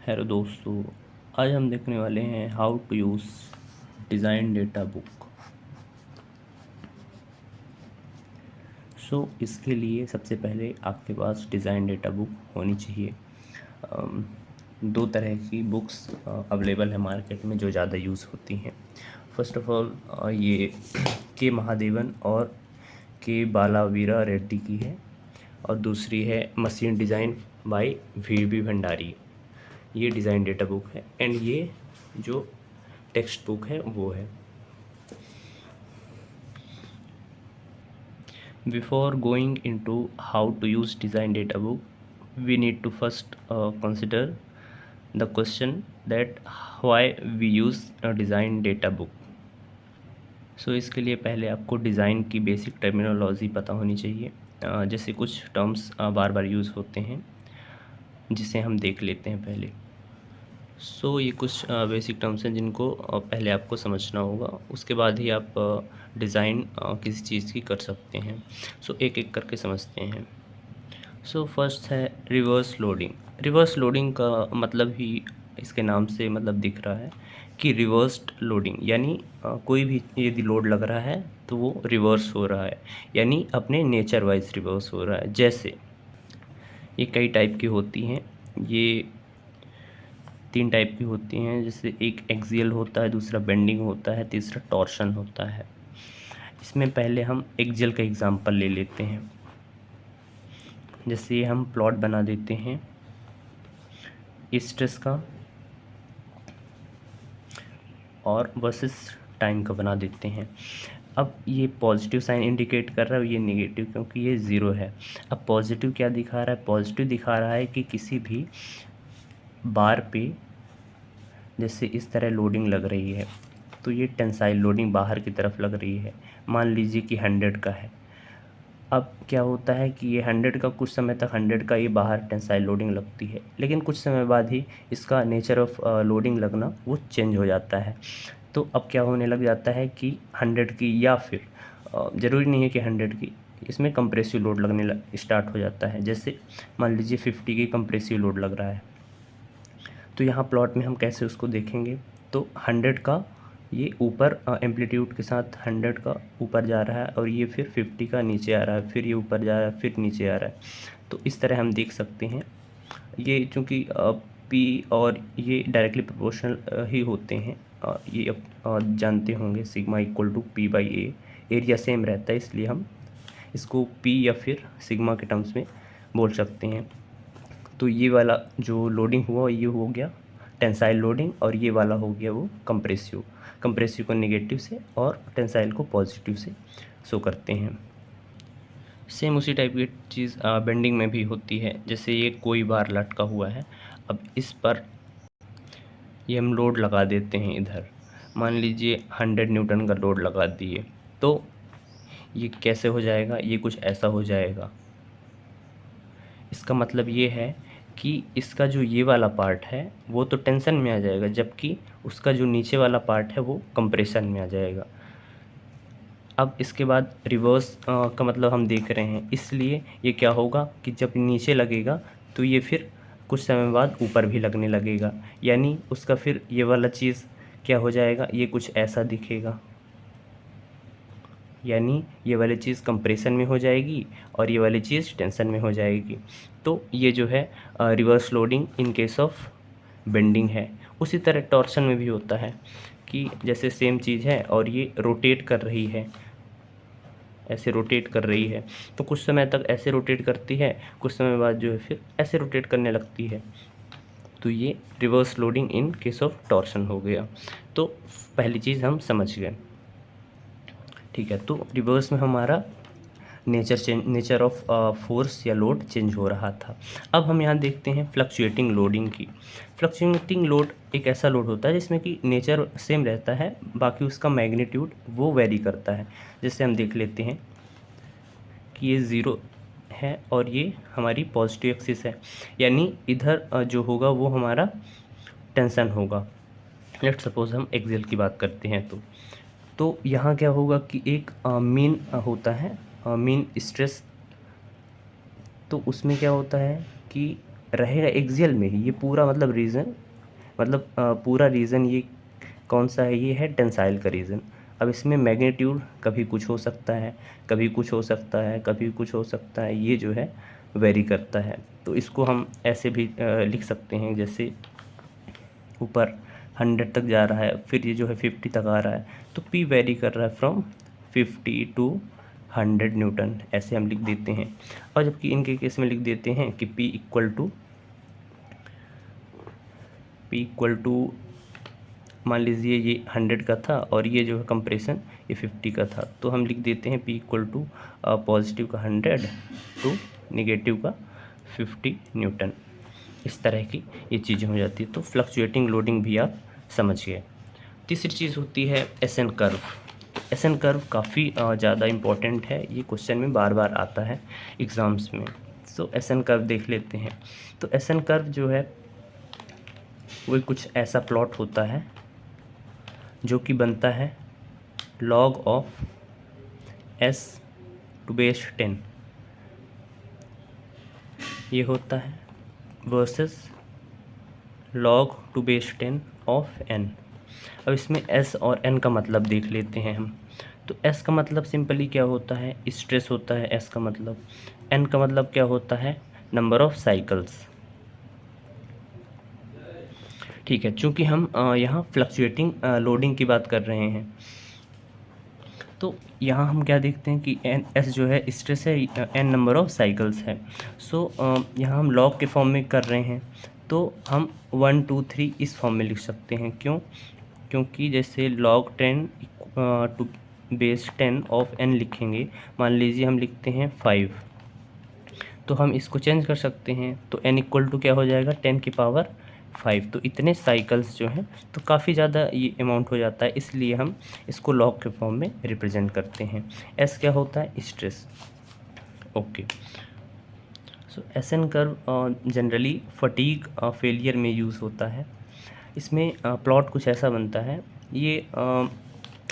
Hello दोस्तों, आज हम देखने वाले हैं how to use design data book. इसके लिए सबसे पहले आपके पास डिज़ाइन डेटा बुक होनी चाहिए। दो तरह की बुक्स अवेलेबल है मार्केट में जो ज़्यादा यूज़ होती हैं। फर्स्ट ऑफ ऑल ये के महादेवन और के बालावीरा रेड्डी की है, और दूसरी है machine design by V Bhandari. ये डिज़ाइन डेटा बुक है एंड ये जो टेक्स्ट बुक है वो है। Before going into how to use design data book, we need to first consider the question that why we use a design data book. इसके लिए पहले आपको डिज़ाइन की बेसिक टर्मिनोलॉजी पता होनी चाहिए। जैसे कुछ टर्म्स बार बार यूज़ होते हैं जिसे हम देख लेते हैं पहले। ये कुछ बेसिक टर्म्स हैं जिनको पहले आपको समझना होगा, उसके बाद ही आप डिज़ाइन किसी चीज़ की कर सकते हैं। एक एक करके समझते हैं। फर्स्ट है रिवर्स लोडिंग। रिवर्स लोडिंग का मतलब ही इसके नाम से मतलब दिख रहा है कि रिवर्स्ड लोडिंग, यानी कोई भी यदि लोड लग रहा है तो वो रिवर्स हो रहा है, यानी अपने नेचर वाइज रिवर्स हो रहा है। जैसे ये कई टाइप की होती हैं, ये 3 टाइप की होती हैं। जैसे एक एक्सियल होता है, दूसरा बेंडिंग होता है, तीसरा टॉर्शन होता है। इसमें पहले हम एक्सियल का एग्जांपल ले लेते हैं। जैसे हम प्लॉट बना देते हैं स्ट्रेस का और वर्सेस टाइम का बना देते हैं। अब ये पॉजिटिव साइन इंडिकेट कर रहा है, ये नेगेटिव, क्योंकि ये ज़ीरो है। अब पॉजिटिव क्या दिखा रहा है? पॉजिटिव दिखा रहा है कि किसी भी बार पे जैसे इस तरह लोडिंग लग रही है तो ये टेंसाइल लोडिंग बाहर की तरफ लग रही है। मान लीजिए कि 100 का है। अब क्या होता है कि ये 100 का कुछ समय तक 100 का ये बाहर टेंसाइल लोडिंग लगती है, लेकिन कुछ समय बाद ही इसका नेचर ऑफ लोडिंग लगना वो चेंज हो जाता है। तो अब क्या होने लग जाता है कि 100 की, या फिर ज़रूरी नहीं है कि 100 की, इसमें कंप्रेसिव लोड लगने स्टार्ट हो जाता है। जैसे मान लीजिए 50 की कंप्रेसिव लोड लग रहा है, तो यहाँ प्लॉट में हम कैसे उसको देखेंगे? तो 100 का ये ऊपर एम्पलीट्यूड के साथ 100 का ऊपर जा रहा है, और ये फिर 50 का नीचे आ रहा है, फिर ये ऊपर जा रहा है, फिर नीचे आ रहा है। तो इस तरह हम देख सकते हैं। ये चूँकि पी और ये डायरेक्टली प्रोपोर्शनल ही होते हैं। ये अब जानते होंगे sigma equal to P by A, area same रहता है, इसलिए हम इसको पी या फिर सिग्मा के टर्म्स में बोल सकते हैं। तो ये वाला जो लोडिंग हुआ ये हो गया टेंसाइल लोडिंग, और ये वाला हो गया वो कंप्रेसिव। कंप्रेसिव को नेगेटिव से और टेंसाइल को पॉजिटिव से शो करते हैं। सेम उसी टाइप की चीज़ बेंडिंग में भी होती है। जैसे ये कोई बार लटका हुआ है, अब इस पर ये हम लोड लगा देते हैं। इधर मान लीजिए 100 न्यूटन का लोड लगा दिए, तो ये कैसे हो जाएगा? ये कुछ ऐसा हो जाएगा। इसका मतलब ये है कि इसका जो ये वाला पार्ट है वो तो टेंशन में आ जाएगा, जबकि उसका जो नीचे वाला पार्ट है वो कंप्रेशन में आ जाएगा। अब इसके बाद रिवर्स का मतलब हम देख रहे हैं, इसलिए ये क्या होगा कि जब नीचे लगेगा तो ये फिर कुछ समय बाद ऊपर भी लगने लगेगा, यानी उसका फिर ये वाला चीज़ क्या हो जाएगा? ये कुछ ऐसा दिखेगा, यानी ये वाली चीज़ कंप्रेशन में हो जाएगी और ये वाली चीज़ टेंशन में हो जाएगी। तो ये जो है reverse loading in case of bending है। उसी तरह टॉर्शन में भी होता है कि जैसे सेम चीज़ है और ये रोटेट कर रही है, ऐसे रोटेट कर रही है, तो कुछ समय तक ऐसे रोटेट करती है, कुछ समय बाद जो है फिर ऐसे रोटेट करने लगती है। तो ये reverse loading in case of torsion हो गया। तो पहली चीज़ हम समझ गए, ठीक है। तो रिवर्स में हमारा नेचर ऑफ फोर्स या लोड चेंज हो रहा था। अब हम यहाँ देखते हैं फ्लक्चुएटिंग लोडिंग की। फ्लक्चुएटिंग लोड एक ऐसा लोड होता है जिसमें कि नेचर सेम रहता है, बाकी उसका मैग्नीट्यूड वो वेरी करता है। जैसे हम देख लेते हैं कि ये ज़ीरो है और ये हमारी पॉजिटिव एक्सिस है, यानी इधर जो होगा वो हमारा टेंशन होगा। लेट सपोज हम एक्सियल की बात करते हैं तो यहाँ क्या होगा कि एक मीन होता है, मीन स्ट्रेस। तो उसमें क्या होता है कि रहेगा एक्सियल में ही, ये पूरा मतलब रीजन, मतलब पूरा रीजन ये कौन सा है, ये है टेंसाइल का रीजन। अब इसमें मैग्नीट्यूड कभी कुछ हो सकता है, कभी कुछ हो सकता है, कभी कुछ हो सकता है, ये जो है वेरी करता है। तो इसको हम ऐसे भी लिख सकते हैं, जैसे ऊपर 100 तक जा रहा है, फिर ये जो है 50 तक आ रहा है, तो P वेरी कर रहा है फ्रॉम 50 टू 100 न्यूटन, ऐसे हम लिख देते हैं। और जबकि इनके केस में लिख देते हैं कि P इक्वल टू मान लीजिए ये 100 का था और ये जो है कंप्रेशन ये 50 का था, तो हम लिख देते हैं P इक्वल टू पॉजिटिव का 100 टू निगेटिव का 50 न्यूटन। इस तरह की ये चीज़ें हो जाती है। तो फ्लक्चुएटिंग लोडिंग भी आप समझ गए। तीसरी चीज़ होती है एसएन कर्व। एसएन कर्व काफ़ी ज़्यादा इम्पोर्टेंट है, ये क्वेश्चन में बार बार आता है एग्ज़ाम्स में। सो एसएन कर्व देख लेते हैं। तो एसएन कर्व जो है वो कुछ ऐसा प्लॉट होता है जो कि बनता है log of s to base 10 ये होता है, versus log to base 10 of n। अब इसमें s और n का मतलब देख लेते हैं हम। तो s का मतलब सिंपली क्या होता है, स्ट्रेस होता है s का मतलब। n का मतलब क्या होता है, नंबर ऑफ साइकिल्स। ठीक है, चूँकि हम यहाँ फ्लक्चुएटिंग लोडिंग की बात कर रहे हैं, तो यहाँ हम क्या देखते हैं कि एन एस जो है स्ट्रेस है, एन नंबर ऑफ साइकिल्स है। सो यहाँ हम लॉग के फॉर्म में कर रहे हैं, तो हम 1 2 3 इस फॉर्म में लिख सकते हैं। क्यों? क्योंकि जैसे log 10 to base 10 of n लिखेंगे, मान लीजिए हम लिखते हैं 5, तो हम इसको चेंज कर सकते हैं। तो n इक्वल टू क्या हो जाएगा, 10 की पावर 5। तो इतने साइकिल्स जो हैं, तो काफ़ी ज़्यादा ये अमाउंट हो जाता है, इसलिए हम इसको लॉग के फॉर्म में रिप्रेजेंट करते हैं। s क्या होता है, stress. Okay, so S N curve generally fatigue failure में यूज़ होता है। इसमें प्लॉट कुछ ऐसा बनता है, ये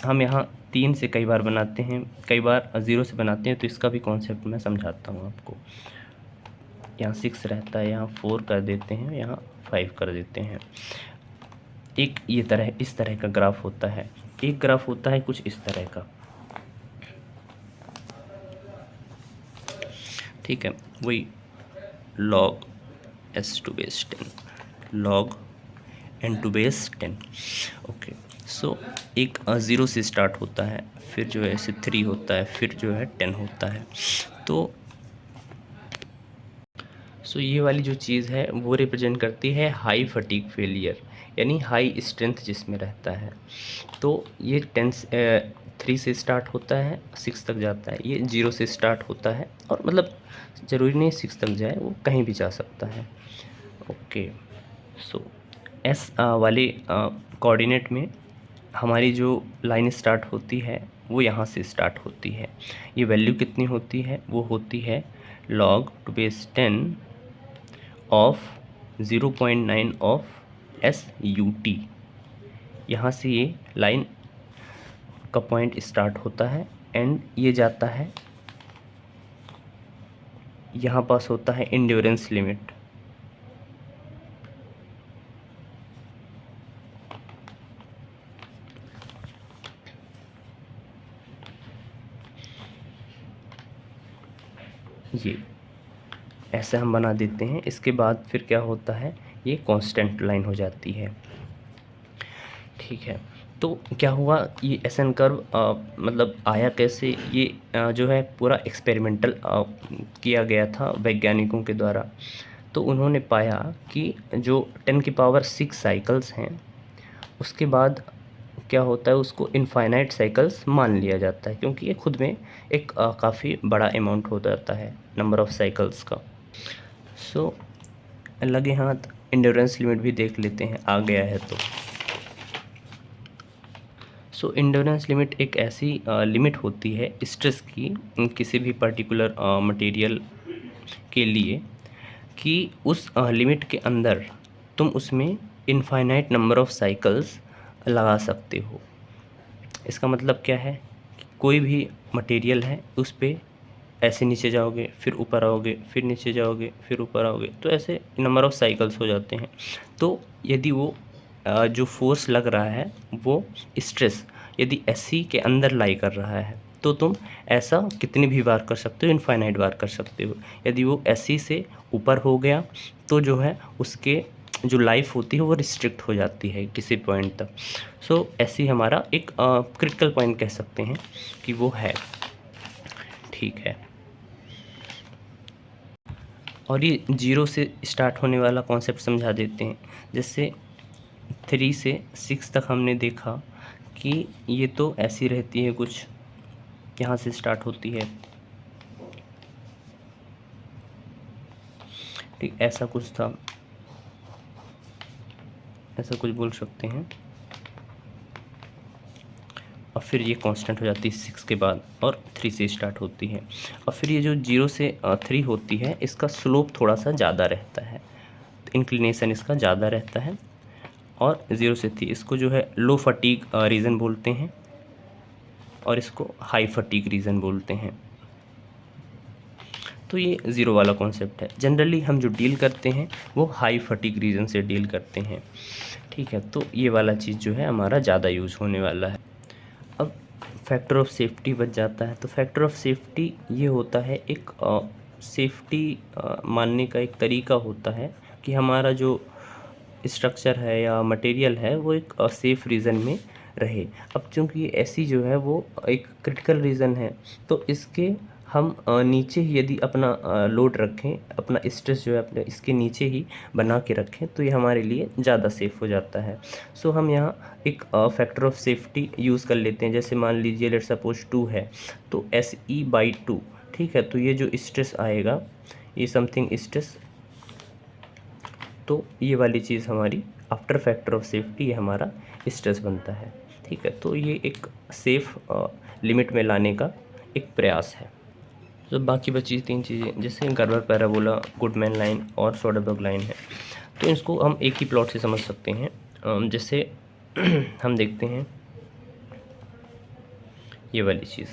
हम यहाँ 3 से कई बार बनाते हैं, कई बार 0 से बनाते हैं। तो इसका भी कॉन्सेप्ट मैं समझाता हूँ आपको। यहाँ 6 रहता है, यहाँ 4 कर देते हैं, यहाँ 5 कर देते हैं। एक ये तरह, इस तरह का ग्राफ होता है। एक ग्राफ होता है कुछ इस तरह का, ठीक है, वही log s to base 10, log n to base 10। Okay, so एक 0 से स्टार्ट होता है, फिर जो है ऐसे 3 होता है, फिर जो है 10 होता है। तो सो ये वाली जो चीज़ है वो रिप्रेजेंट करती है हाई फटीग फेलियर, यानी हाई स्ट्रेंथ जिसमें रहता है। तो ये 3 से स्टार्ट होता है, 6 तक जाता है। ये 0 से स्टार्ट होता है, और मतलब ज़रूरी नहीं 6 तक जाए, वो कहीं भी जा सकता है। ओके, सो एस वाले कोऑर्डिनेट में हमारी जो लाइन स्टार्ट होती है वो यहाँ से स्टार्ट होती है। ये वैल्यू कितनी होती है, वो होती है log to base 10 of 0.9 of SUT। यहाँ से ये लाइन का पॉइंट स्टार्ट होता है एंड ये जाता है, यहाँ पास होता है इंड्योरेंस लिमिट। ये ऐसे हम बना देते हैं। इसके बाद फिर क्या होता है, ये कांस्टेंट लाइन हो जाती है। ठीक है, तो क्या हुआ, ये एस एन कर्व मतलब आया कैसे, ये जो है पूरा एक्सपेरिमेंटल किया गया था वैज्ञानिकों के द्वारा। तो उन्होंने पाया कि जो 10 की पावर 6 साइकिल्स हैं, उसके बाद क्या होता है, उसको इनफाइनाइट साइकिल्स मान लिया जाता है, क्योंकि ये खुद में एक काफ़ी बड़ा अमाउंट हो जाता है नंबर ऑफ़ साइकिल्स का। सो लगे हाथ इंड्योरेंस लिमिट भी देख लेते हैं, आ गया है तो। सो इंड्योरेंस लिमिट एक ऐसी लिमिट होती है स्ट्रेस की किसी भी पर्टिकुलर मटेरियल के लिए, कि उस लिमिट के अंदर तुम उसमें इनफाइनाइट नंबर ऑफ़ साइकिल्स लगा सकते हो। इसका मतलब क्या है कि कोई भी मटेरियल है, उस पे ऐसे नीचे जाओगे, फिर ऊपर आओगे, फिर नीचे जाओगे, फिर ऊपर आओगे, तो ऐसे नंबर ऑफ़ साइकिल्स हो जाते हैं। तो यदि वो जो फोर्स लग रहा है वो स्ट्रेस यदि एससी के अंदर लाई कर रहा है तो तुम ऐसा कितनी भी बार कर सकते हो, इनफाइनाइट बार कर सकते हो। यदि वो एससी से ऊपर हो गया तो जो है उसके जो लाइफ होती है वो रिस्ट्रिक्ट हो जाती है किसी पॉइंट तक। सो एससी हमारा एक क्रिटिकल पॉइंट कह सकते हैं कि वो है। ठीक है, और ये 0 से स्टार्ट होने वाला कॉन्सेप्ट समझा देते हैं। जैसे 3 से 6 तक हमने देखा कि ये तो ऐसी रहती है, कुछ यहाँ से स्टार्ट होती है, ठीक ऐसा कुछ था, ऐसा कुछ बोल सकते हैं। और फिर ये कांस्टेंट हो जाती है 6 के बाद और 3 से स्टार्ट होती है। और फिर ये जो 0 से 3 होती है इसका स्लोप थोड़ा सा ज़्यादा रहता है, इंक्लिनेशन इसका ज़्यादा रहता है। और 0 से 3 इसको जो है लो फटीग रीजन बोलते हैं और इसको हाई फटीग रीजन बोलते हैं। तो ये 0 वाला कॉन्सेप्ट है। जनरली हम जो डील करते हैं वो हाई फटीग रीजन से डील करते हैं। ठीक है, तो ये वाला चीज़ जो है हमारा ज़्यादा यूज़ होने वाला है। अब फैक्टर ऑफ सेफ्टी बच जाता है। तो फैक्टर ऑफ सेफ्टी ये होता है एक सेफ्टी मानने का एक तरीका होता है कि हमारा जो स्ट्रक्चर है या मटेरियल है वो एक सेफ़ रीजन में रहे। अब चूँकि ऐसी जो है वो एक क्रिटिकल रीजन है तो इसके हम नीचे ही यदि अपना लोड रखें, अपना स्ट्रेस जो है अपने इसके नीचे ही बना के रखें तो ये हमारे लिए ज़्यादा सेफ़ हो जाता है। सो हम यहाँ एक फैक्टर ऑफ सेफ्टी यूज़ कर लेते हैं। जैसे मान लीजिए लेट्स सपोज 2 है तो SE/2, ठीक है। तो ये जो स्ट्रेस आएगा ये समथिंग स्ट्रेस, तो ये वाली चीज़ हमारी आफ्टर फैक्टर ऑफ सेफ्टी ये हमारा स्ट्रेस बनता है। ठीक है, तो ये एक सेफ़ लिमिट में लाने का एक प्रयास है। तो बाकी बची 3 चीज़ें जैसे गर्बर पैराबोला, गुडमैन लाइन और सोडरबर्ग लाइन है, तो इसको हम एक ही प्लॉट से समझ सकते हैं। जैसे हम देखते हैं ये वाली चीज़,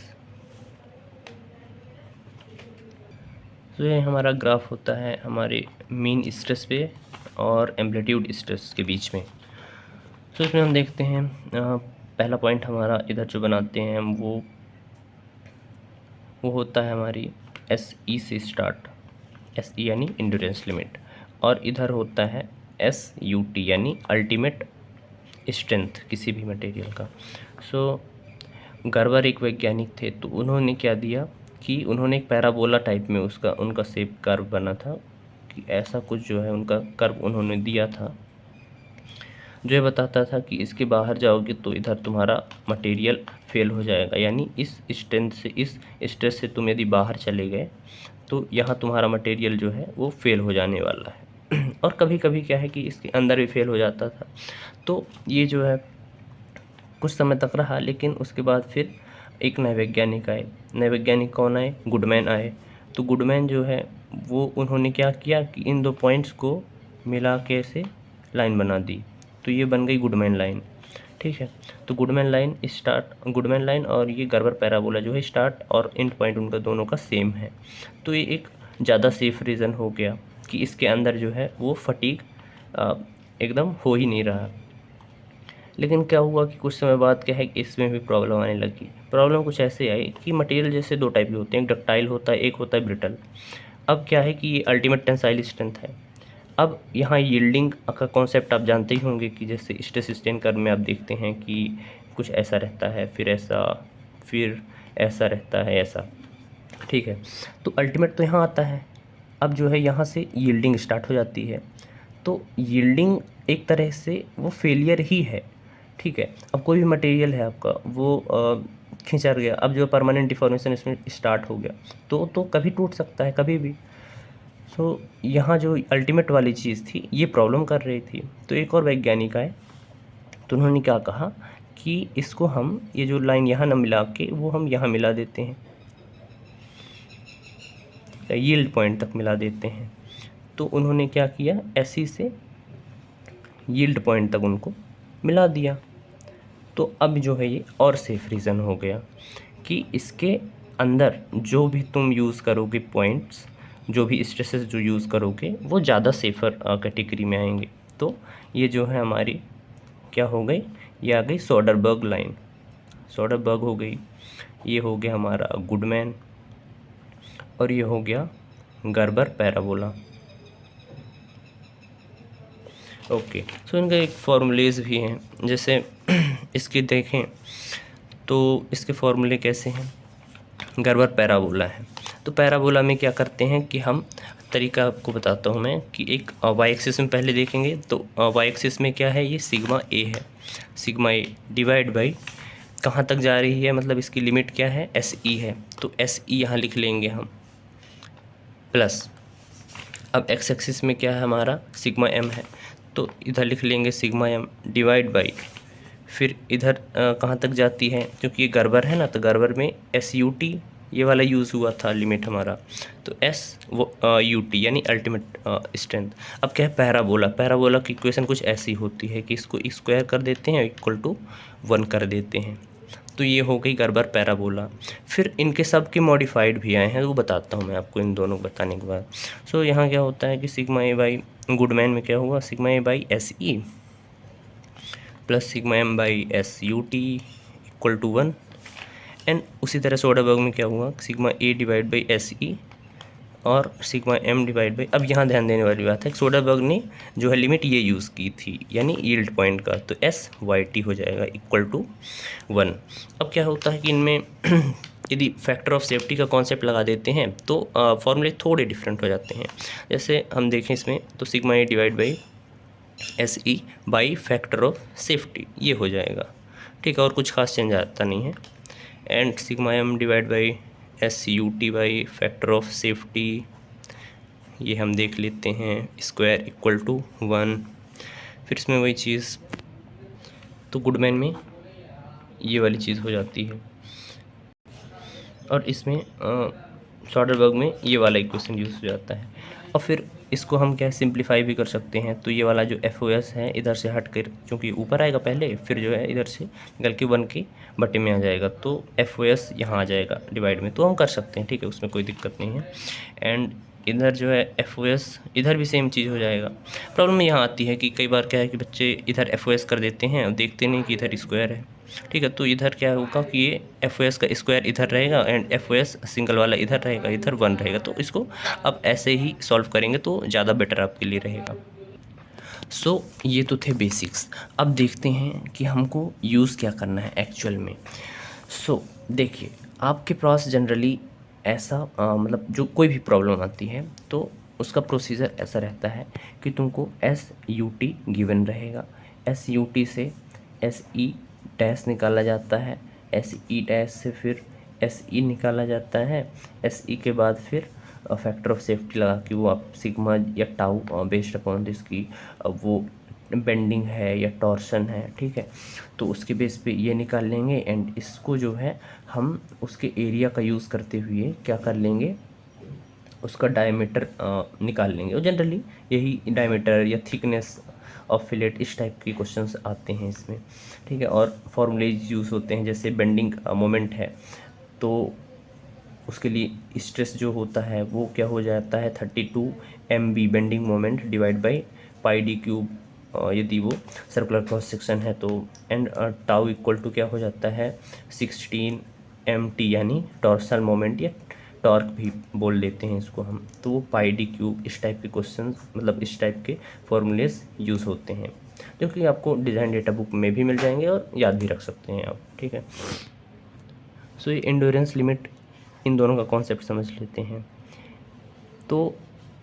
तो ये हमारा ग्राफ होता है हमारे मीन स्ट्रेस पे और एम्पलीट्यूड स्ट्रेस के बीच में। तो इसमें हम देखते हैं पहला पॉइंट हमारा इधर जो बनाते हैं हम वो होता है हमारी SE से स्टार्ट, SE यानी इंड्योरेंस लिमिट, और इधर होता है SUT यानी अल्टीमेट स्ट्रेंथ किसी भी मटेरियल का। सो गर्बर एक वैज्ञानिक थे, तो उन्होंने क्या दिया कि उन्होंने एक पैराबोला टाइप में उनका शेप कर्व बना था कि ऐसा कुछ जो है उनका कर्व उन्होंने दिया था जो ये बताता था कि इसके बाहर जाओगे तो इधर तुम्हारा मटेरियल फेल हो जाएगा, यानी इस स्ट्रेंथ से इस स्ट्रेस से तुम यदि बाहर चले गए तो यहाँ तुम्हारा मटेरियल जो है वो फेल हो जाने वाला है। और कभी कभी क्या है कि इसके अंदर भी फेल हो जाता था। तो ये जो है कुछ समय तक रहा, लेकिन उसके बाद फिर एक नए वैज्ञानिक आए। नए वैज्ञानिक कौन आए? गुडमैन आए। तो गुडमैन जो है वो उन्होंने क्या किया कि इन 2 पॉइंट्स को मिला के से लाइन बना दी, तो ये बन गई गुडमैन लाइन। ठीक है, तो गुडमैन लाइन और ये गर्बर पैराबोला जो है स्टार्ट और एंड पॉइंट उनका दोनों का सेम है। तो ये एक ज़्यादा सेफ रीज़न हो गया कि इसके अंदर जो है वो फटीग एकदम हो ही नहीं रहा। लेकिन क्या हुआ कि कुछ समय बाद क्या है कि इसमें भी प्रॉब्लम आने लगी। प्रॉब्लम कुछ ऐसे आई कि मटेरियल जैसे 2 टाइप के होते हैं, एक डक्टाइल होता है, एक होता है ब्रिटल। अब क्या है कि ये अल्टीमेट टेंसाइल स्ट्रेंथ है। अब यहाँ यील्डिंग का कॉन्सेप्ट आप जानते ही होंगे कि जैसे स्ट्रेस स्ट्रेन कर्व में आप देखते हैं कि कुछ ऐसा रहता है, फिर ऐसा रहता है, ऐसा। ठीक है, तो अल्टीमेट तो यहाँ आता है। अब जो है यहाँ से यील्डिंग स्टार्ट हो जाती है, तो यील्डिंग एक तरह से वो फेलियर ही है। ठीक है, अब कोई भी मटेरियल है आपका वो खिंचा गया, अब जो परमानेंट डिफॉर्मेशन इसमें स्टार्ट हो गया तो कभी टूट सकता है, कभी भी। सो यहाँ जो अल्टीमेट वाली चीज़ थी ये प्रॉब्लम कर रही थी। तो एक और वैज्ञानिक आए, तो उन्होंने क्या कहा कि इसको हम ये जो लाइन यहाँ ना मिला के वो हम यहाँ मिला देते हैं, यील्ड पॉइंट तक मिला देते हैं। तो उन्होंने क्या किया, ऐसी से यील्ड पॉइंट तक उनको मिला दिया। तो अब जो है ये और सेफ रीज़न हो गया कि इसके अंदर जो भी तुम यूज़ करोगे पॉइंट्स, जो भी स्ट्रेसेस जो यूज़ करोगे वो ज़्यादा सेफ़र कैटेगरी में आएंगे। तो ये जो है हमारी क्या हो गई, ये आ गई सोडरबर्ग लाइन, सोडरबर्ग हो गई, ये हो गया हमारा गुडमैन, और ये हो गया गर्बर पैराबोला। ओके, सो इनका एक फॉर्मूलेज भी हैं, जैसे इसके देखें तो इसके फॉर्मूले कैसे हैं। गर्बर पैराबोला है, तो पैराबोला में क्या करते हैं कि हम तरीका आपको बताता हूँ मैं, कि एक वाई एक्सिस में पहले देखेंगे, तो वाई एक्सिस में क्या है, ये सिग्मा ए है, सिग्मा ए डिवाइड बाई कहाँ तक जा रही है, मतलब इसकी लिमिट क्या है, एस ई है, तो एस ई यहाँ लिख लेंगे हम, प्लस अब एक्स एक्सिस में क्या है हमारा, सिग्मा एम है, तो इधर लिख लेंगे सिग्मा एम डिवाइड बाई, फिर इधर कहाँ तक जाती है, क्योंकि ये गर्बर है ना, तो गर्बर में एस यू टी ये वाला यूज़ हुआ था लिमिट हमारा, तो एस वो यू टी यानी अल्टीमेट स्ट्रेंथ। अब क्या है, पैराबोला, पैराबोला की इक्वेशन कुछ ऐसी होती है कि इसको स्क्वायर कर देते हैं इक्वल टू 1 कर देते हैं, तो ये हो गई गर्बर पैराबोला। फिर इनके सब के मॉडिफाइड भी आए हैं, वो बताता हूँ मैं आपको इन दोनों को बताने के बाद। सो यहाँ क्या होता है कि सिग्मा ए बाई गुडमैन में क्या हुआ, sigma A by S E plus sigma M by S U T equal to 1, and उसी तरह सोडरबर्ग में क्या हुआ, sigma A divide by S E और सिग्मा एम डिवाइड बाई, अब यहाँ ध्यान देने वाली बात है, सोडरबर्ग ने जो है लिमिट ये यूज़ की थी यानी यील्ड पॉइंट का, तो एस वाई टी हो जाएगा इक्वल टू 1। अब क्या होता है कि इनमें यदि फैक्टर ऑफ सेफ्टी का कॉन्सेप्ट लगा देते हैं तो फॉर्मूले थोड़े डिफरेंट हो जाते हैं। जैसे हम देखें इसमें, तो sigma A divide by S E by factor of safety ये हो जाएगा, ठीक है, और कुछ खास चेंज आता नहीं है, and sigma M divide by S U T by factor of safety ये हम देख लेते हैं स्क्वायर इक्वल टू 1। फिर इसमें वही चीज़, तो गुडमैन में ये वाली चीज़ हो जाती है, और इसमें सोडरबर्ग में ये वाला इक्वेशन यूज़ हो जाता है। और फिर इसको हम क्या सिंप्लीफाई भी कर सकते हैं, तो ये वाला जो एफ ओ एस है इधर से हट कर, क्योंकि ऊपर आएगा पहले, फिर जो है इधर से निकल के 1 के बटे में आ जाएगा, तो एफ ओ एस यहाँ आ जाएगा डिवाइड में, तो हम कर सकते हैं, ठीक है, उसमें कोई दिक्कत नहीं है। एंड इधर जो है एफ ओ एस, इधर भी सेम चीज़ हो जाएगा। प्रॉब्लम यहाँ आती है कि कई बार क्या है कि बच्चे इधर एफ ओ एस कर देते हैं और देखते नहीं कि इधर स्क्वायर है, ठीक है, तो इधर क्या होगा कि ये एफ ओ एस का स्क्वायर इधर रहेगा and F O S single वाला इधर रहेगा, इधर 1 रहेगा, तो इसको अब ऐसे ही सॉल्व करेंगे तो ज़्यादा बेटर आपके लिए रहेगा। सो ये तो थे बेसिक्स। अब देखते हैं कि हमको यूज़ क्या करना है एक्चुअल में। सो देखिए, आपके पास जनरली ऐसा मतलब जो कोई भी प्रॉब्लम आती है तो उसका प्रोसीजर ऐसा रहता है कि तुमको एस यू टी गिवन रहेगा, एस यू टी से एस ई डैश निकाला जाता है, एस ई डैश से फिर एस ई निकाला जाता है, एस ई के बाद फिर फैक्टर ऑफ सेफ्टी लगा कि वो आप सिग्मा या टाउ बेस्ड अपॉन दिस की वो बेंडिंग है या टॉर्शन है, ठीक है, तो उसके बेस पे ये निकाल लेंगे, एंड इसको जो है हम उसके एरिया का यूज़ करते हुए क्या कर लेंगे, उसका डायमीटर निकाल लेंगे, और जनरली यही डायमीटर या थिकनेस ऑफ फिलेट इस टाइप के क्वेश्चंस आते हैं इसमें, ठीक है। और फॉर्मूलेज यूज़ होते हैं, जैसे बेंडिंग मोमेंट है तो उसके लिए स्ट्रेस जो होता है वो क्या हो जाता है 32 MB bending moment divide by pi D cube, यदि वो सर्कुलर क्रॉस सेक्शन है तो, एंड टाउ इक्वल टू क्या हो जाता है 16 MT यानी टॉर्सल मोमेंट या टॉर्क भी बोल देते हैं इसको हम, तो वो पाई डी क्यूब इस टाइप के क्वेश्चन, मतलब इस टाइप के फॉर्मूलेज यूज़ होते हैं जो कि आपको डिज़ाइन डेटा बुक में भी मिल जाएंगे और याद भी रख सकते हैं आप, ठीक है। सो ये एंड्योरेंस लिमिट, इन दोनों का कॉन्सेप्ट समझ लेते हैं। तो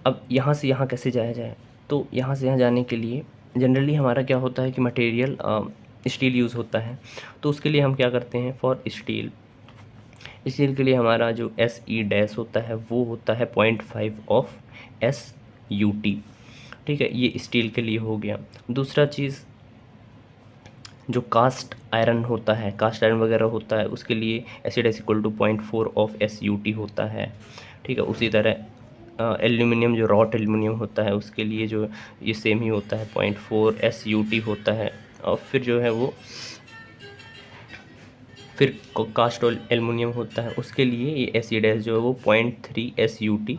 अब यहाँ से यहाँ कैसे जाया जाए, तो यहाँ से यहाँ जाने के लिए जनरली हमारा क्या होता है कि मटेरियल स्टील यूज़ होता है, तो उसके लिए हम क्या करते हैं, फॉर स्टील, स्टील के लिए हमारा जो एस ई डैश होता है वो होता है 0.5 ऑफ एस यू टी, ठीक है, ये स्टील के लिए हो गया। दूसरा चीज़ जो कास्ट आयरन होता है, कास्ट आयरन वगैरह होता है, उसके लिए एसिड S equal to 0.4 of S U T होता है, ठीक है। उसी तरह एल्यूमिनियम, जो रॉट एल्यूमिनियम होता है उसके लिए जो ये सेम ही होता है 0.4 एस यू टी होता है। और फिर जो है वो फिर कास्ट एल्युमिनियम होता है, उसके लिए ये एसिड जो है वो 0.3 SUT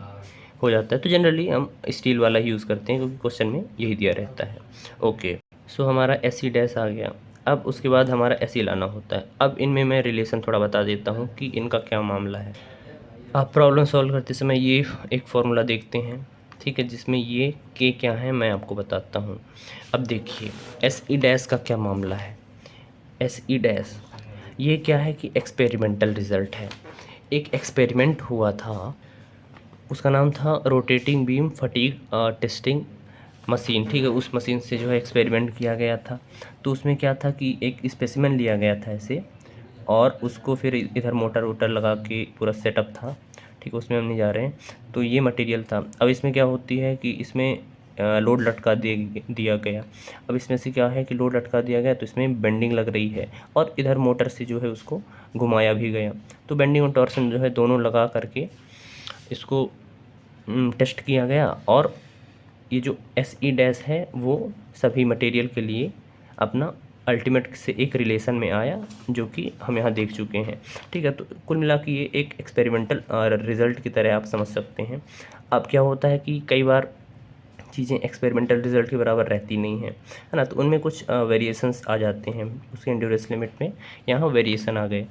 हो जाता है। तो जनरली हम स्टील वाला ही यूज़ करते हैं क्योंकि क्वेश्चन में यही दिया रहता है। ओके, सो हमारा एसिड आ गया। अब उसके बाद हमारा एसिल आना होता है। अब इनमें मैं रिलेशन थोड़ा बता देता हूँ कि इनका क्या मामला है। आप प्रॉब्लम सॉल्व करते समय ये एक फॉर्मूला देखते हैं, ठीक है, जिसमें ये के क्या है मैं आपको बताता हूँ। अब देखिए एस का क्या मामला है। एस ये क्या है कि एक्सपेरिमेंटल रिज़ल्ट है। एक एक्सपेरिमेंट हुआ था, उसका नाम था rotating beam fatigue testing machine, ठीक है। उस मशीन से जो है एक्सपेरिमेंट किया गया था। तो उसमें क्या था कि एक स्पेसिमेन लिया गया था ऐसे, और उसको फिर इधर मोटर वोटर लगा के पूरा सेटअप था, ठीक है, उसमें हम नहीं जा रहे हैं। तो ये मटेरियल था। अब इसमें क्या होती है कि इसमें लोड लटका दिया गया। अब इसमें से क्या है कि लोड लटका दिया गया तो इसमें बेंडिंग लग रही है, और इधर मोटर से जो है उसको घुमाया भी गया। तो बेंडिंग और टॉर्सन जो है दोनों लगा करके इसको टेस्ट किया गया, और ये जो SE- है वो सभी मटेरियल के लिए अपना अल्टीमेट से एक रिलेशन में आया, जो कि हम यहाँ देख चुके हैं, ठीक है। तो कुल मिला के ये एक एक्सपेरिमेंटल रिज़ल्ट की तरह आप समझ सकते हैं। अब क्या होता है कि कई बार चीज़ें एक्सपेरिमेंटल रिज़ल्ट के बराबर रहती नहीं हैं, है ना। तो उनमें कुछ वेरिएशंस आ जाते हैं उसके एंड्योरेंस लिमिट में, यहाँ वेरिएशन आ गए।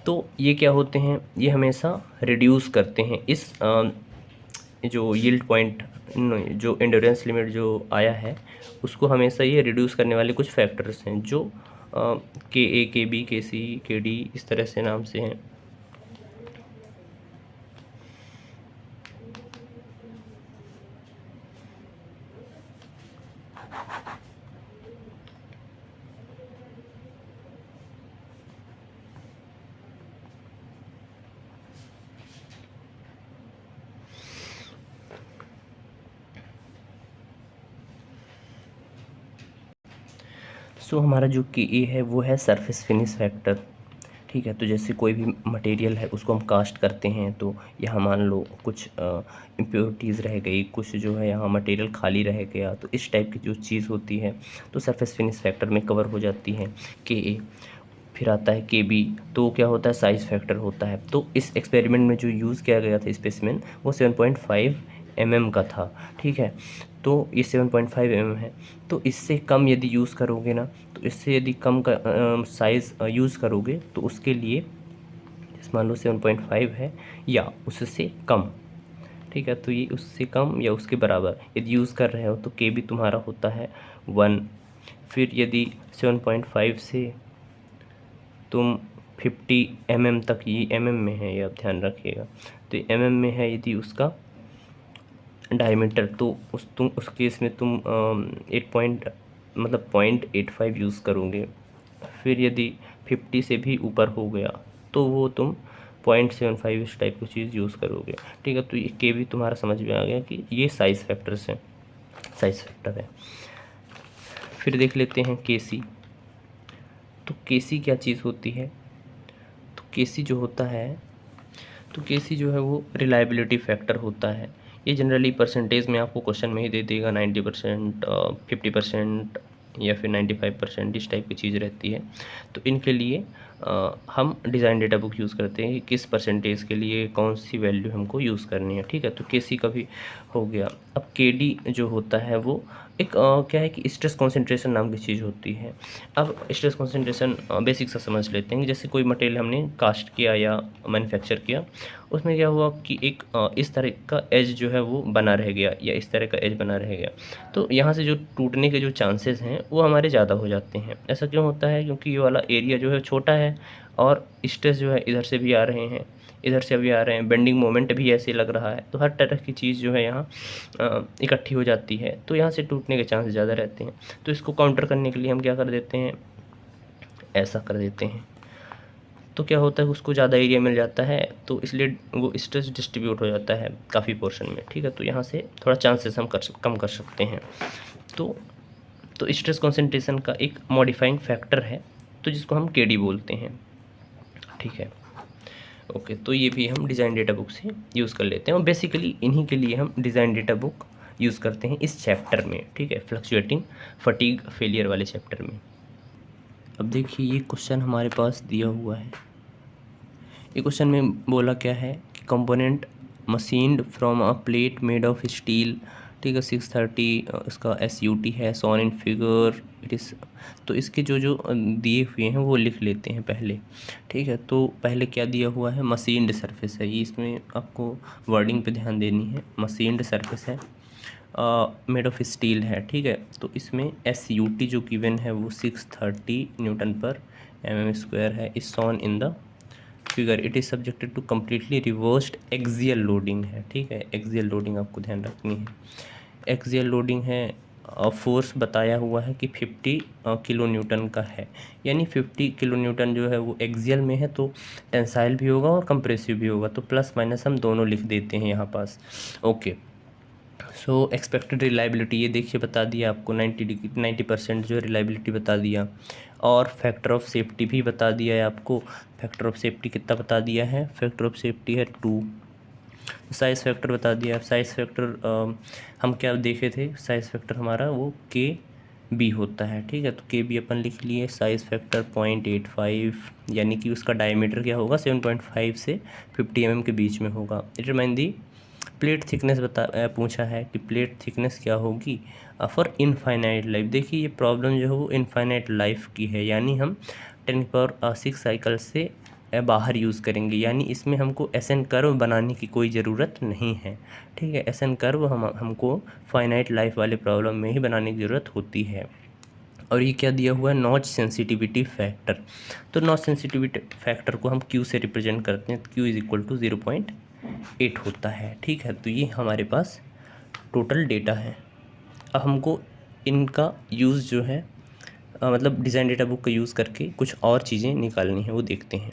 तो ये क्या होते हैं, ये हमेशा रिड्यूस करते हैं इस जो यील्ड पॉइंट, जो एंड्योरेंस लिमिट जो आया है उसको हमेशा ये रिड्यूस करने वाले कुछ फैक्टर्स हैं, जो KA KB KC KD इस तरह से नाम से हैं। सो हमारा जो KA है वो है सरफेस फिनिश फैक्टर, ठीक है। तो जैसे कोई भी मटेरियल है उसको हम कास्ट करते हैं, तो यहाँ मान लो कुछ इम्प्योरिटीज़ रह गई, कुछ जो है यहाँ मटेरियल खाली रह गया, तो इस टाइप की जो चीज़ होती है तो सरफेस फिनिश फैक्टर में कवर हो जाती है KA। फिर आता है KB, तो क्या होता है साइज़ फैक्टर होता है। तो इस एक्सपेरिमेंट में जो यूज़ किया गया था स्पेसिमेन वो 7.5 mm का था, ठीक है। तो ये 7.5 mm है। तो इससे कम यदि यूज़ करोगे ना, तो इससे यदि कम का साइज़ यूज़ करोगे तो उसके लिए मान लो 7.5 है या उससे कम, ठीक है। तो ये उससे कम या उसके बराबर यदि यूज़ कर रहे हो तो KB तुम्हारा होता है 1। फिर यदि 7.5 से तुम 50 mm तक, ये mm में है, ये आप ध्यान रखिएगा। तो mm में है यदि उसका डायमीटर, तो उस केस में तुम 0.85 यूज़ करोगे। फिर यदि 50 से भी ऊपर हो गया तो वो तुम 0.75 इस टाइप की चीज़ यूज़ करोगे, ठीक है। तो ये के भी तुम्हारा समझ में आ गया कि ये साइज़ फैक्टर्स हैं, साइज़ फैक्टर है। फिर देख लेते हैं KC। तो KC क्या चीज़ होती है, तो KC जो होता है, तो KC जो है वो रिलायबिलिटी फैक्टर होता है। ये जनरली परसेंटेज में आपको क्वेश्चन में ही दे देगा, 90%, 50% या फिर 95%, इस टाइप की चीज़ रहती है। तो इनके लिए हम डिज़ाइन डेटा बुक यूज़ करते हैं कि किस परसेंटेज के लिए कौन सी वैल्यू हमको यूज़ करनी है, ठीक है। तो KC का भी हो गया। अब KD जो होता है वो एक क्या है कि स्ट्रेस कॉन्सेंट्रेशन नाम की चीज़ होती है। अब स्ट्रेस कॉन्सेंट्रेशन बेसिक सा समझ लेते हैं। जैसे कोई मटेरियल हमने कास्ट किया या मैन्युफैक्चर किया, उसमें क्या हुआ कि एक इस तरह का एज जो है वो बना रह गया, या इस तरह का एज बना रह गया। तो यहाँ से जो टूटने के जो चांसेस हैं वो हमारे ज़्यादा हो जाते हैं। ऐसा क्यों होता है, क्योंकि ये वाला एरिया जो है छोटा है, और स्ट्रेस जो है इधर से भी आ रहे हैं, इधर से भी आ रहे हैं, बेंडिंग मोमेंट भी ऐसे लग रहा है। तो हर तरह की चीज़ जो है यहाँ इकट्ठी हो जाती है, तो यहाँ से टूटने के चांस ज़्यादा रहते हैं। तो इसको काउंटर करने के लिए हम क्या कर देते हैं, ऐसा कर देते हैं। तो क्या होता है, उसको ज़्यादा एरिया मिल जाता है, तो इसलिए वो स्ट्रेस डिस्ट्रीब्यूट हो जाता है काफ़ी पोर्शन में, ठीक है। तो यहाँ से थोड़ा चांसेस हम कम कर सकते हैं। तो स्ट्रेस कॉन्सेंट्रेशन का एक मॉडिफाइंग फैक्टर है, तो जिसको हम KD बोलते हैं, ठीक है। ओके, तो ये भी हम डिज़ाइन डेटा बुक से यूज़ कर लेते हैं, और बेसिकली इन्हीं के लिए हम डिज़ाइन डेटा बुक यूज़ करते हैं इस चैप्टर में, ठीक है, फ्लक्चुएटिंग फटीग फेलियर वाले चैप्टर में। अब देखिए ये क्वेश्चन हमारे पास दिया हुआ है। ये क्वेश्चन में बोला क्या है कि component machined from a plate made of steel, ठीक है, 630 इसका SUT है, shown in figure it is. तो इसके जो जो दिए हुए हैं वो लिख लेते हैं पहले, ठीक है। तो पहले क्या दिया हुआ है, मशीन्ड सरफेस है, ये इसमें आपको वर्डिंग पे ध्यान देनी है। मशीन्ड सरफेस है, मेड ऑफ स्टील है, ठीक है। तो इसमें SUT जो गिवन है वो 630 न्यूटन पर mm² है, is shown in the figure. It is subjected to completely reversed axial loading है, ठीक है। एक्सियल लोडिंग आपको ध्यान रखनी है। एक्सियल लोडिंग है, फोर्स बताया हुआ है कि 50 किलो न्यूटन का है, यानी 50 किलो न्यूटन जो है वो एक्सियल में है, तो टेंसाइल भी होगा और कंप्रेसिव भी होगा, तो प्लस माइनस हम दोनों लिख देते हैं यहाँ पास। ओके, सो एक्सपेक्टेड रिलायबिलिटी ये देखिए बता दिया आपको, 90% जो रिलायबिलिटी बता दिया, और फैक्टर ऑफ सेफ्टी भी बता दिया है आपको। फैक्टर ऑफ सेफ्टी कितना बता दिया है, फैक्टर ऑफ सेफ्टी है 2। साइज़ फैक्टर बता दिया। साइज़ फैक्टर हम क्या देखे थे, साइज़ फैक्टर हमारा वो KB होता है, ठीक है। तो KB अपन लिख लिए। साइज़ फैक्टर 0.85, यानी कि उसका डायमीटर क्या होगा, 7.5 से 50 mm के बीच में होगा। डिटरमाइन दी प्लेट थिकनेस पूछा है कि प्लेट थिकनेस क्या होगी फॉर इनफाइनाइट लाइफ। देखिए ये प्रॉब्लम जो है वो इनफाइनाइट लाइफ की है, यानी हम 10⁻6 साइकिल से बाहर यूज़ करेंगे, यानी इसमें हमको SN कर्व बनाने की कोई ज़रूरत नहीं है, ठीक है। SN कर्व हमको फाइनाइट लाइफ वाले प्रॉब्लम में ही बनाने की ज़रूरत होती है। और ये क्या दिया हुआ है, नॉच सेंसिटिविटी फैक्टर। तो नॉच सेंसिटिविटी फैक्टर को हम Q से रिप्रेजेंट करते हैं, तो Q इज इक्वल टू 0.8 होता है, ठीक है। तो ये हमारे पास टोटल डेटा है। अब हमको इनका यूज़ जो है मतलब डिज़ाइन डेटा बुक का यूज़ करके कुछ और चीज़ें निकालनी है, वो देखते हैं।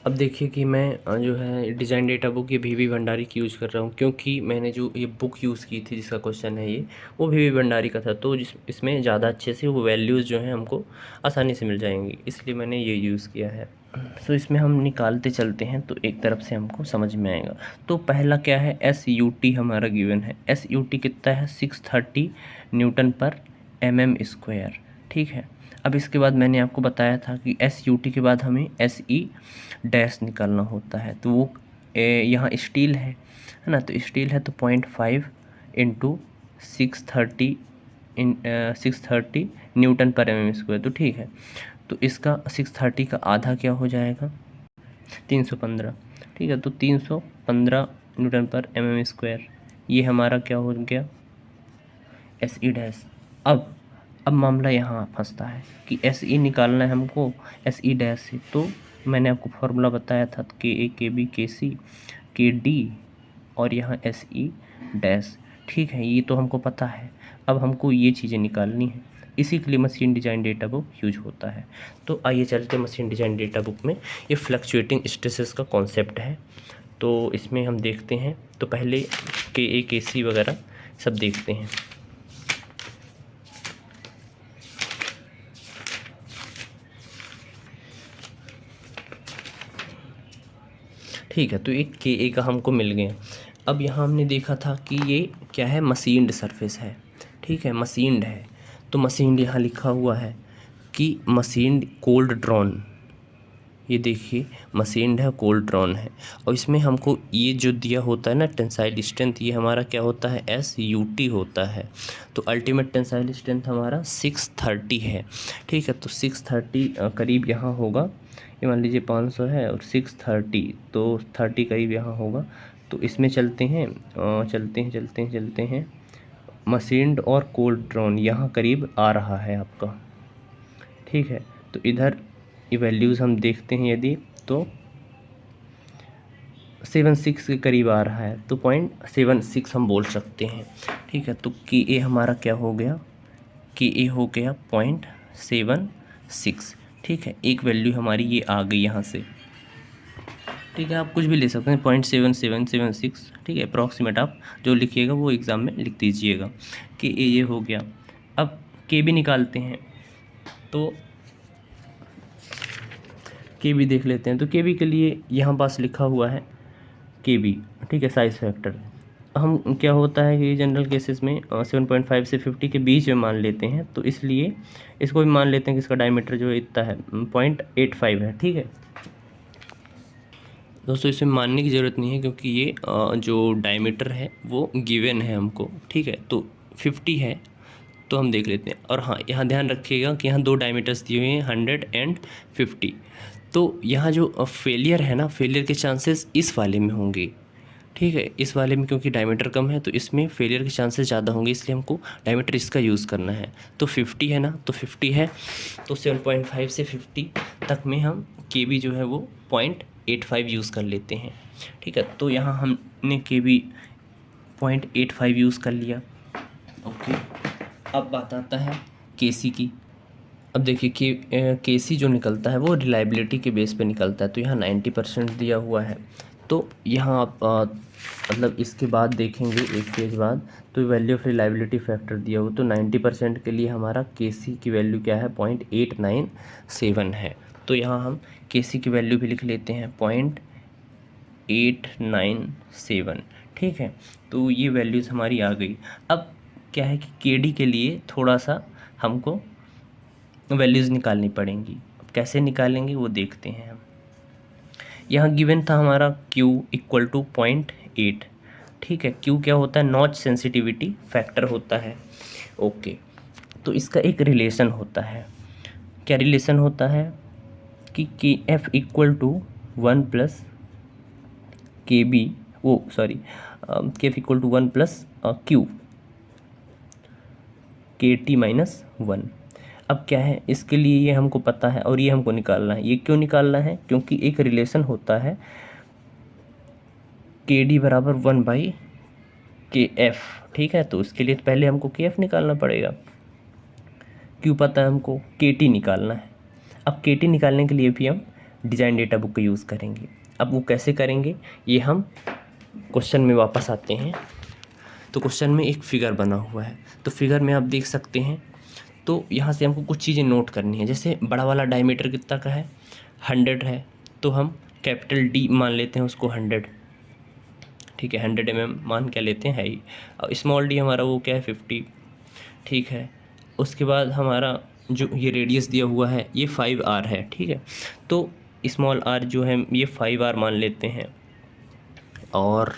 अब देखिए कि मैं जो है डिज़ाइन डेटा बुक ये VV भंडारी की यूज़ कर रहा हूँ, क्योंकि मैंने जो ये बुक यूज़ की थी जिसका क्वेश्चन है ये, वो VV भंडारी का था, तो इसमें ज़्यादा अच्छे से वो वैल्यूज़ जो हैं हमको आसानी से मिल जाएंगी, इसलिए मैंने ये यूज़ किया है। तो इसमें हम निकालते चलते हैं तो एक तरफ से हमको समझ में आएगा। तो पहला क्या है, SUT हमारा गिवन है। SUT कितना है, 630 न्यूटन पर mm², ठीक है। अब इसके बाद मैंने आपको बताया था कि SUT के बाद हमें SE डैश निकालना होता है, तो वो यहाँ स्टील है ना, तो स्टील है तो 0.5 इंटू 630 न्यूटन पर mm², तो ठीक है। तो इसका 630 का आधा क्या हो जाएगा, 315, ठीक है। तो 315 न्यूटन पर mm², ये हमारा क्या हो गया, SE डैश। अब मामला यहाँ फंसता है कि SE निकालना है हमको SE डैश से, तो मैंने आपको फॉर्मूला बताया था KA KB KC KD और यहाँ SE डैश, ठीक है। ये तो हमको पता है, अब हमको ये चीज़ें निकालनी है, इसी के लिए machine design data book use होता है। तो आइए चलते हैं मशीन डिज़ाइन डेटा बुक में। ये फ्लक्चुएटिंग स्ट्रेसेस का कॉन्सेप्ट है, तो इसमें हम देखते हैं। तो पहले KA KC वगैरह सब देखते हैं। ठीक है, तो एक KA का हमको मिल गया। अब यहाँ हमने देखा था कि ये क्या है, मशीन्ड सरफेस है, ठीक है, मशीन्ड है। तो मशीन्ड यहाँ लिखा हुआ है कि मशीन्ड कोल्ड ड्रॉन, ये देखिए मशीन्ड है, कोल्ड ड्रॉन है। और इसमें हमको ये जो दिया होता है ना टेंसाइल स्ट्रेंथ, ये हमारा क्या होता है, SUT होता है। तो अल्टीमेट टेंसाइल स्ट्रेंथ हमारा 630 है, ठीक है। तो 630 करीब यहाँ होगा, ये मान लीजिए 500 है और 630, तो 30 करीब यहाँ होगा। तो इसमें चलते हैं चलते हैं मशीन्ड और कोल्ड ड्रॉन यहाँ करीब आ रहा है आपका, ठीक है। तो इधर ये वैल्यूज़ हम देखते हैं, यदि तो 76 के करीब आ रहा है, तो 0.76 हम बोल सकते हैं, ठीक है। तो KA हमारा क्या हो गया, KA हो गया 0.76, ठीक है। एक वैल्यू हमारी ये आ गई यहाँ से, ठीक है। आप कुछ भी ले सकते हैं, 0.7776, ठीक है। अप्रॉक्सीमेट आप जो लिखिएगा वो एग्ज़ाम में लिख दीजिएगा। KA ये हो गया। अब KB निकालते हैं, तो KB देख लेते हैं। तो KB के लिए यहाँ पास लिखा हुआ है KB, ठीक है, साइज़ फैक्टर। हम क्या होता है कि जनरल केसेस में 7.5 से 50 के बीच में मान लेते हैं, तो इसलिए इसको भी मान लेते हैं कि इसका डायमीटर जो है इतना है 0.85 है। ठीक है दोस्तों, इसमें मानने की ज़रूरत नहीं है क्योंकि ये जो डायमीटर है वो गिवन है हमको। ठीक है, तो 50 है तो हम देख लेते हैं। और हाँ, यहाँ ध्यान रखिएगा कि यहाँ दो डायमीटर्स दिए हुए हैं 100 एंड 50। तो यहाँ जो फेलियर है ना, फेलियर के चांसेस इस वाले में होंगे। ठीक है, इस वाले में क्योंकि डायमीटर कम है तो इसमें फेलियर के चांसेस ज़्यादा होंगे, इसलिए हमको डायमीटर इसका यूज़ करना है। तो 50 है ना, तो 50 है तो 7.5 से 50 तक में हम KB जो है वो 0.85 यूज़ कर लेते हैं। ठीक है, तो यहाँ हमने KB 0.85 यूज़ कर लिया। ओके, अब बात आता है KC की। अब देखिए कि KC जो निकलता है वो रिलायबिलिटी के बेस पे निकलता है, तो यहाँ 90% दिया हुआ है। तो यहाँ आप मतलब इसके बाद देखेंगे एक पेज बाद, तो वैल्यू ऑफ रिलायबिलिटी फैक्टर दिया हुआ, तो 90% के लिए हमारा KC की वैल्यू क्या है 0.897 है। तो यहाँ हम KC की वैल्यू भी लिख लेते हैं 0.897। ठीक है, तो ये वैल्यूज़ हमारी आ गई। अब क्या है कि KD के लिए थोड़ा सा हमको वैल्यूज़ निकालनी पड़ेंगी। अब कैसे निकालेंगे वो देखते हैं हम। यहाँ गिवन था हमारा Q इक्वल टू 0.8। ठीक है, Q क्या होता है, नॉच सेंसिटिविटी फैक्टर होता है। ओके, तो इसका एक रिलेशन होता है। क्या रिलेशन होता है कि KF equal to 1 plus KB, वो sorry KF equal to 1 plus Q KT minus 1। अब क्या है, इसके लिए ये हमको पता है और ये हमको निकालना है। ये क्यों निकालना है, क्योंकि एक रिलेशन होता है KD बराबर 1/KF। ठीक है, तो उसके लिए तो पहले हमको KF निकालना पड़ेगा। क्यों पता है हमको, KT निकालना है। अब KT निकालने के लिए भी हम डिज़ाइन डेटा बुक का यूज़ करेंगे। अब वो कैसे करेंगे, ये हम क्वेश्चन में वापस आते हैं। तो क्वेश्चन में एक फिगर बना हुआ है, तो फिगर में आप देख सकते हैं। तो यहाँ से हमको कुछ चीज़ें नोट करनी है। जैसे बड़ा वाला डायमीटर कितना का है, 100 है, तो हम कैपिटल D मान लेते हैं उसको 100। ठीक है, 100 mm मान क्या लेते हैं, है ही। और स्मॉल d हमारा वो क्या है 50। ठीक है, उसके बाद हमारा जो ये रेडियस दिया हुआ है ये 5r है। ठीक है, तो स्मॉल r जो है ये 5r मान लेते हैं। और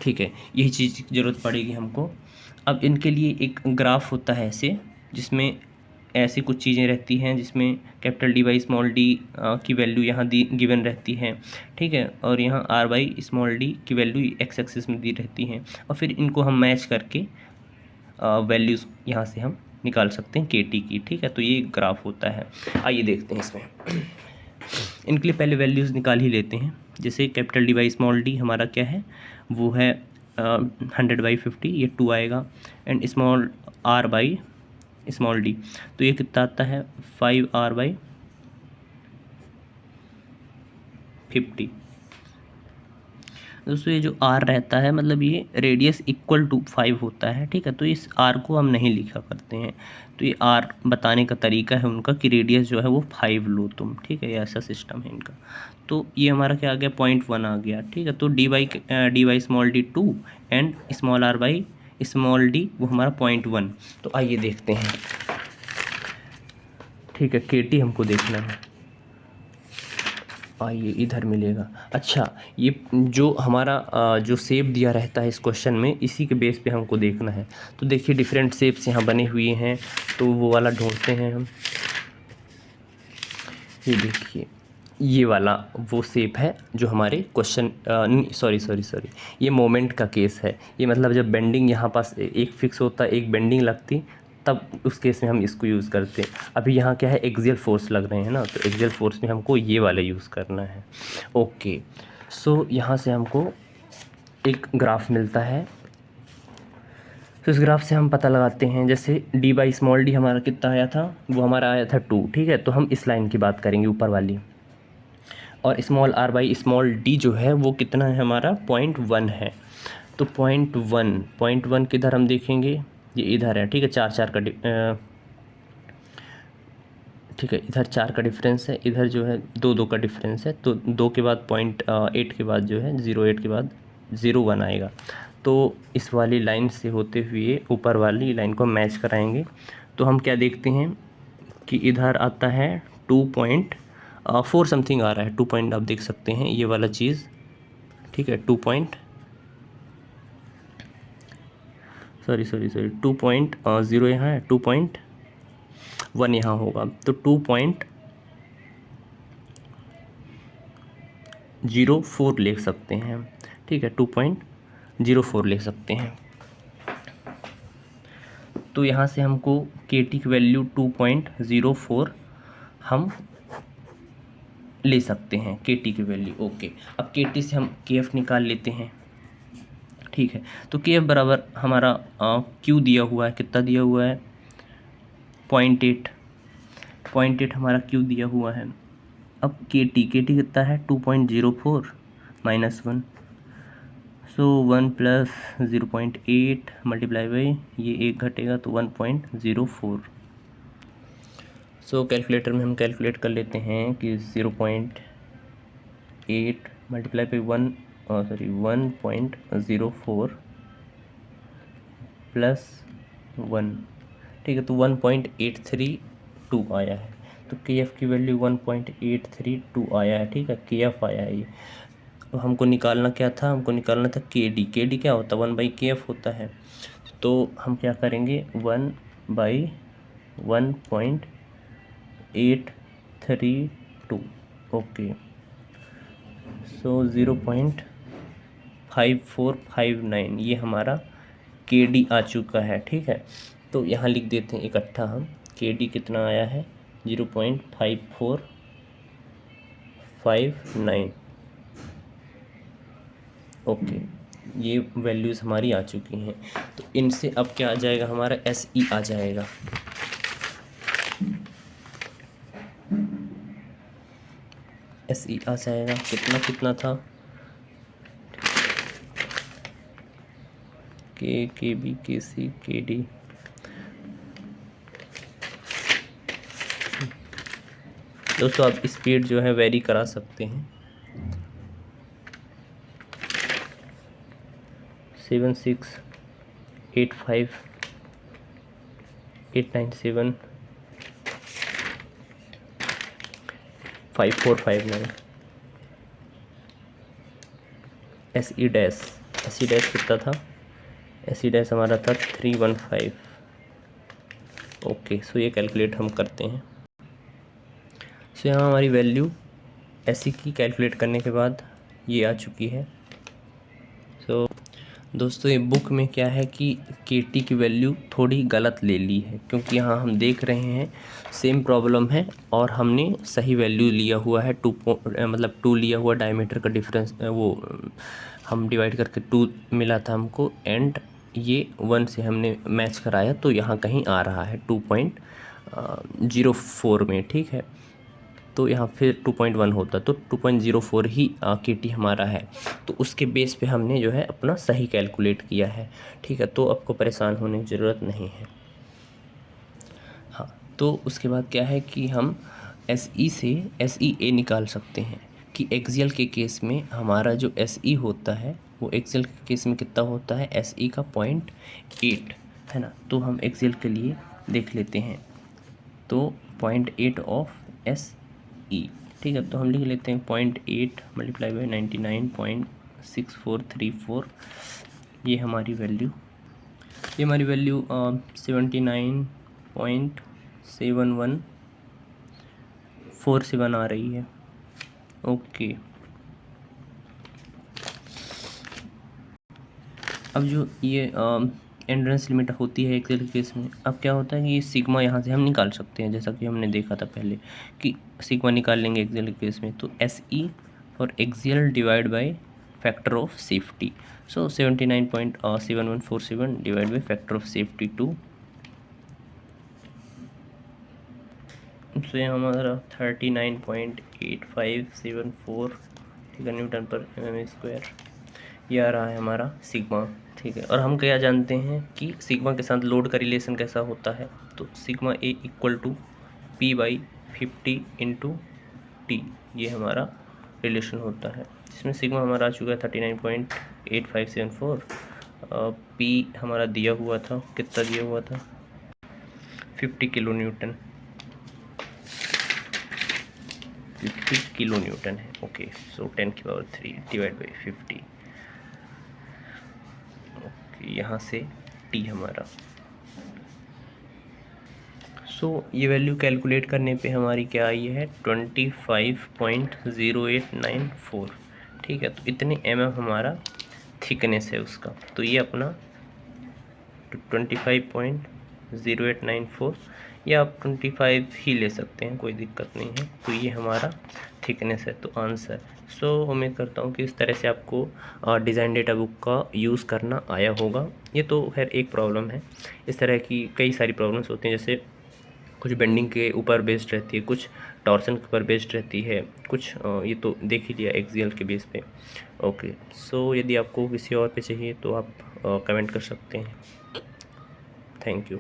ठीक है, यही चीज़ की ज़रूरत पड़ेगी हमको। अब इनके लिए एक ग्राफ होता है ऐसे, जिसमें ऐसी कुछ चीज़ें रहती हैं जिसमें capital D by small d की वैल्यू यहाँ दी गिवन रहती है। ठीक है, और यहाँ R बाई स्मॉल d की वैल्यू एक्स एक्सिस में दी रहती हैं, और फिर इनको हम मैच करके वैल्यूज़ यहाँ से हम निकाल सकते हैं KT की। ठीक है, तो ये ग्राफ होता है। आइए देखते हैं इसमें। इनके लिए पहले वैल्यूज़ निकाल ही लेते हैं। जैसे capital D by small d हमारा क्या है, वो है 100/50, ये 2 आएगा। And small r by small d, तो ये कितना आता है 5r/50। दोस्तों ये जो r रहता है, मतलब ये रेडियस इक्वल टू 5 होता है। ठीक है, तो इस r को हम नहीं लिखा करते हैं। तो ये r बताने का तरीका है उनका कि रेडियस जो है वो 5 लो तुम। ठीक है, ये ऐसा सिस्टम है इनका। तो ये हमारा क्या आ गया, 0.1 आ गया। ठीक है, तो d by small d 2 and small r by small d वो हमारा 0.1। तो आइए देखते हैं। ठीक है, KT हमको देखना है। आइए इधर मिलेगा। अच्छा, ये जो हमारा जो शेप दिया रहता है इस क्वेश्चन में, इसी के बेस पे हमको देखना है। तो देखिए डिफरेंट शेप्स यहाँ बने हुए हैं, तो वो वाला ढूंढते हैं हम। ये देखिए, ये वाला वो शेप है जो हमारे क्वेश्चन सॉरी ये मोमेंट का केस है। ये मतलब जब बेंडिंग यहाँ पास एक फिक्स होता, एक बेंडिंग लगती, तब उस केस में हम इसको यूज़ करते हैं। अभी यहाँ क्या है, एक्सियल फोर्स लग रहे हैं ना, तो एक्सियल फोर्स में हमको ये वाला यूज़ करना है। ओके, सो यहाँ से हमको एक ग्राफ मिलता है। तो इस ग्राफ से हम पता लगाते हैं। जैसे d बाई स्मॉल d हमारा कितना आया था, वो हमारा आया था 2। ठीक है, तो हम इस लाइन की बात करेंगे ऊपर वाली। और small r by small d जो है वो कितना है हमारा 0.1 है। तो 0.1 किधर हम देखेंगे, ये इधर है। ठीक है, 4 का ठीक है, इधर 4 का डिफरेंस है, इधर जो है 2 का डिफरेंस है। तो 2 के बाद 0.8 के बाद जो है 0.8 के बाद 0.1 आएगा। तो इस वाली लाइन से होते हुए ऊपर वाली लाइन को मैच कराएंगे। तो हम क्या देखते हैं कि इधर आता है 2.4 समथिंग आ रहा है, 2 पॉइंट आप देख सकते हैं ये वाला चीज़, ठीक है। 2.0 यहाँ है, 2.1 यहाँ होगा, तो 2.04 लिख सकते हैं, ठीक है। 2.04 लिख सकते हैं। तो यहाँ से हमको के टी की वैल्यू 2.04 हम ले सकते हैं, के टी की वैल्यू। ओके, अब के टी से हम के एफ निकाल लेते हैं, ठीक है। तो के एफ बराबर हमारा क्यू दिया हुआ है, कितना दिया हुआ है 0.8 हमारा क्यू दिया हुआ है। अब के टी कितना है 2.04 -1, सो 1 + 0.8 मल्टीप्लाई बाई ये 1 घटेगा तो 1.04। सो कैलकुलेटर में हम कैलकुलेट कर लेते हैं कि 0.8 मल्टीप्लाई बाई 1.04 + 1, ठीक है। तो 1.832 आया है। तो के एफ की वैल्यू 1.832 आया है, ठीक है। के एफ आया है ये। अब हमको निकालना क्या था, हमको निकालना था के डी। के डी क्या होता है 1/KF होता है। तो हम क्या करेंगे 1/1.832, ओके। सो 0.5459 ये हमारा के डी आ चुका है, ठीक है। तो यहाँ लिख देते हैं इकट्ठा हम, के डी कितना आया है 0.5459, ओके। ये वैल्यूज़ हमारी आ चुकी हैं। तो इनसे अब क्या आ जाएगा हमारा एस ई आ जाएगा। एस ई आ जाएगा, कितना था के बी के सी के डी। दोस्तों आप स्पीड जो है वेरी करा सकते हैं। 768589754549 एस ई डैश कितना था, एस ई डैश हमारा था 315, ओके। सो ये कैलकुलेट हम करते हैं। सो यहाँ हमारी वैल्यू एस ई की कैलकुलेट करने के बाद ये आ चुकी है। सो दोस्तों ये बुक में क्या है कि के टी की वैल्यू थोड़ी गलत ले ली है, क्योंकि यहाँ हम देख रहे हैं सेम प्रॉब्लम है और हमने सही वैल्यू लिया हुआ है, 2 लिया हुआ, डायमीटर का डिफरेंस वो हम डिवाइड करके 2 मिला था हमको, एंड ये 1 से हमने मैच कराया तो यहाँ कहीं आ रहा है 2.04 में, ठीक है। तो यहाँ फिर 2.1 होता तो 2.04 ही के टी हमारा है। तो उसके बेस पे हमने जो है अपना सही कैलकुलेट किया है, ठीक है। तो आपको परेशान होने की ज़रूरत नहीं है। हाँ, तो उसके बाद क्या है कि हम एस ई से एस ई ए निकाल सकते हैं कि एक्सियल के केस में हमारा जो एस ई होता है वो एक्सियल के केस में कितना होता है एस ई का 0.8 है ना। तो हम एक्सियल के लिए देख लेते हैं, तो 0.8 ऑफ एस ई, ठीक है। तो हम लिख लेते हैं 0.8 मल्टीप्लाई बाई 99.6434, ये हमारी वैल्यू 79.7147 आ रही है, ओके। अब जो ये एंड्रेंस लिमिट होती है एक्सेल केस में, अब क्या होता है कि ये सिग्मा यहाँ से हम निकाल सकते हैं, जैसा कि हमने देखा था पहले कि सिग्मा निकाल लेंगे एक्सेल केस में। तो S E for axial divide by factor of safety, so 79.7147 divide by factor of safety 2, सो ये हमारा 39.8574, ठीक है, न्यूटन पर mm², ये आ रहा है हमारा सिग्मा, ठीक है। और हम क्या जानते हैं कि सिग्मा के साथ लोड का रिलेशन कैसा होता है, तो sigma A equal to P/50 × T, ये हमारा रिलेशन होता है, जिसमें सिग्मा हमारा आ चुका है 39.8574 पी हमारा दिया हुआ था, कितना दिया हुआ था, 50 किलो न्यूटन, 50 किलो न्यूटन है। Okay, so 10⁻³ divide by 50। Okay, यहाँ से टी हमारा, सो ये वैल्यू कैलकुलेट करने पे हमारी क्या आई है, 25.0894। ठीक है, तो इतने mm हमारा थिकनेस है उसका, तो ये अपना 25.0894 या आप 25 ही ले सकते हैं, कोई दिक्कत नहीं है। तो ये हमारा थिकनेस है, तो आंसर। सो उम्मीद करता हूँ कि इस तरह से आपको डिज़ाइन डेटा बुक का यूज़ करना आया होगा। ये तो खैर एक प्रॉब्लम है, इस तरह की कई सारी प्रॉब्लम्स होती हैं, जैसे कुछ बेंडिंग के ऊपर बेस्ड रहती है, कुछ टॉर्सन के ऊपर बेस्ड रहती है, कुछ ये तो देख ही लिया एक्सियल के बेस पे। ओके, सो यदि आपको किसी और पे चाहिए तो आप कमेंट कर सकते हैं। Thank you.